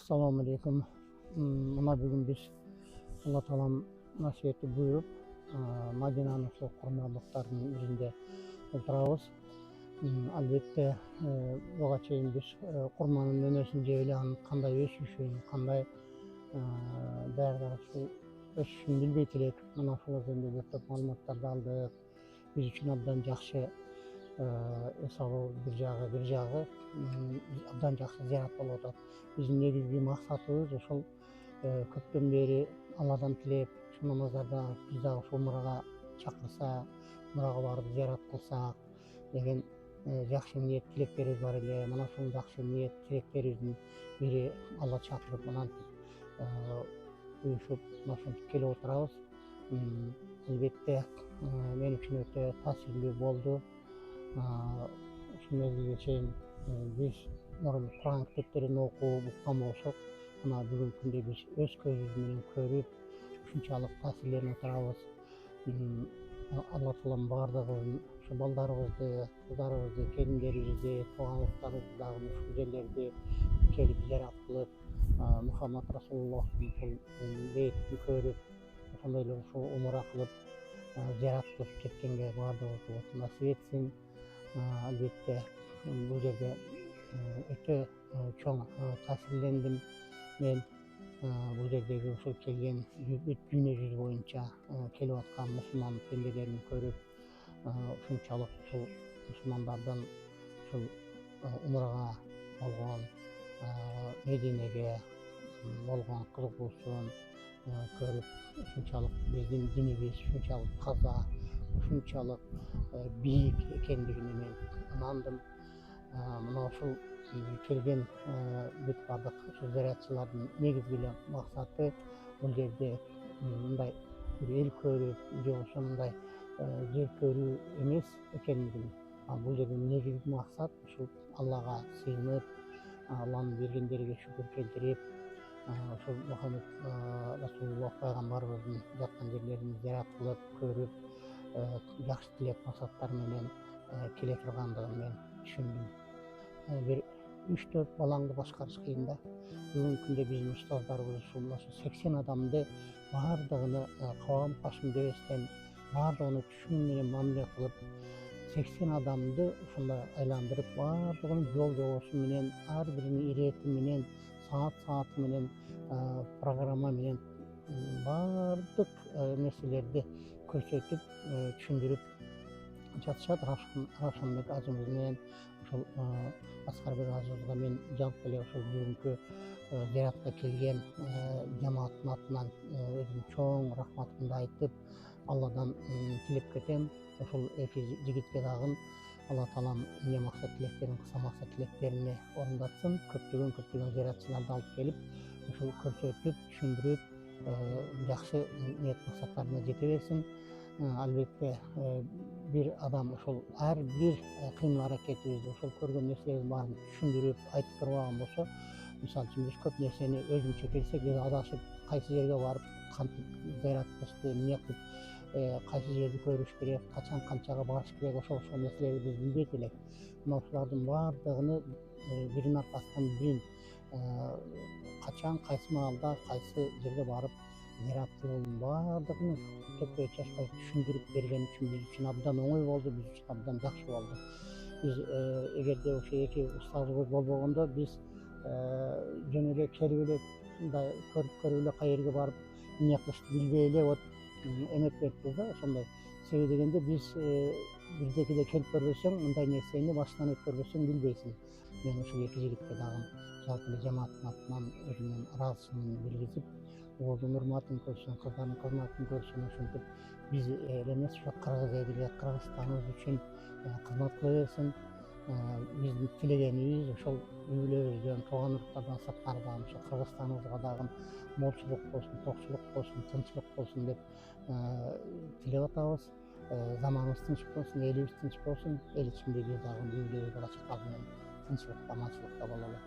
Assalamu alaikum. Mına bugün biz Allah Taala'nın nasihati buyurup Madina'nın şu kurmanlıklarının birinde oturabız. Albatta buga çeyin biz kurmanın ömesini jebeleğin kanday ösüşün, kanday şu ösüşün bilbeyt elek. Mına şol jönünde köp malumattарды aldık. Biz üçün abdan jakşı esalı bir jagı abdan jakşı ziyaret bolup atat. Bizim negizgi maksatыбыз ошол көптөн бери Алладан тилеп, şu намаздарда biz дагы ошол умрага чакырса, умрага барып зиярат кылсак деген жакшы ниет тилектерибиз бар эле. Мына ушул жакшы ниет тилектерибиздин бири Алла чакырып мынантип уюшуп ошентип келип отурабыз. Албетте мен үчүн өтө таасирлүү болду. Ушул мезгилге чейин биз мурун Кур'ан китептерин окуп уккан болсок, мына бүгүнкү күндө биз өз көзүбүз менен көрүп, ушунчалык таасирленип отурабыз. Алла Таалам баардыгыбыздын ушу балдарыбызды, кыздарыбызды, келиндерибизди, туугандарыбызды дагы ушул жерлерди келип зиярат кылып, Мухаммад Расулуллахтын ушул бейитин көрүп, ошондой эле ушул умра кылып, зиярат кылып кеткенге баардыгыбызга насип этсин. Албетте бул жерде өтө чоң таасирлендим мен. Бул жердеги ушул келген дүйнө жүзү боюнча келип аткан мусулман пенделерин көрүп, ушунчалык ушул мусулмандардан ушул умрага болгон, Мединеге болгон кызыгуусун көрүп, ушунчалык биздин динибиз ушунчалык таза, ушунчалык бийик экендигине мен ынандым. Мына ушул келген бүт бардык ушул зияратчылардын негизги эле максаты бул жерде мындай бир эл көрүп же болбосо мындай жер көрүү эмес экендигин, бул жерде негизги максат ушул Аллага сыйынып, Алланын бергендериге шүкүр келтирип, ошол Мухаммад Расулуллах пайгамбарыбыздын жаткан жерлерин зиярат кылып, көрүп, жакшы тилек максаттар менен келе тургандыгын мен түшүндүм. Бир 3-4 балаңды башкарыш кыйын да. Бүгүнкү күндө биздин устаздарыбыз ушул 80 адамды баардыгыны кабам кашым дебестен, баардыгыны түшүнүү менен мамиле кылып, 80 адамды ушундай айландырып, баардыгынын жол жобосу менен, ар биринин ирети менен, сааты менен, программа менен баардык нерселерди көрсөтүп, түшүндүрүп жатышат. Равшанбек ажыбыз менен ошол Аскарбек ажыбызга мен жалпы эле ошол бүгүнкү зиyaratка келген жамааттын атынан өзүмдүн чоң рахматымды айтып, Алладан тилеп кетем. Ошол эки жигитке дагы Алла Таалам эмне максат тилектерин кылса, максат тилектерине орундатсын. Көптөгөн зиyaratчыларды алып келип, ошол көрсөтүп, түшүндүрүп, жакшы ниет максаттарына жете берсин. Албетте bir adam ошол ар бир кыймыл аракетибизди, ошол көргөн нерселердин баарын түшүндүрүп, айтып турган болсо, мисалы үчүн биз көп нерсени өзүнчө келсек, биз адашып кайсы жерге барып, кантип зыярат кылышты, эмне кылып, кайсы жерди көрүш керек, качан канчага барыш керек, ошол нерселерди биз билбейт элек. Мына ушулардын баардыгыны биринин аркасынан бирин качан, кайсы маалда, кайсы жерге барып зиярат кылуунун баардыгын төкпөй чачпай түшүндүрүп берген үчүн биз үчүн абдан оңой болду, биз үчүн абдан жакшы болду. Биз эгерде ошо эки устазыбыз болбогондо, биз жөн эле келип эле мындай көрүп эле кай жерге барып эмне кылышты билбей эле вот эметип кетпиз да. Ошондой себеби дегенде биз бирдекиде келип көрбөсөң, мындай нерсени башынан өткөрбөсөң билбейсиң. Мен ушул эки жигитке дагы жалпы эле жамааттын атынан өзүмдүн ыраазычылыгымды билгизип, оолдун урматын көрсүн, кыздардын кызматын көрсүн, ошентип биз эле эмес, ошо кыргыз элиге, Кыргызстаныбыз үчүн кызмат кыла берсин. Биздин тилегенибиз ошол үй бүлөбүздөн, тууган уруктардан сырткарыдан ошо Кыргызстаныбызга дагы молчулук болсун, токчулук болсун, тынччылык болсун деп тилеп атабыз. Заманыбыз тынч болсун, элибиз тынч болсун, эл ичинде биз дагы үй бүлөбүздө ачык менен тынччылыкта, аманчылыкта бололу.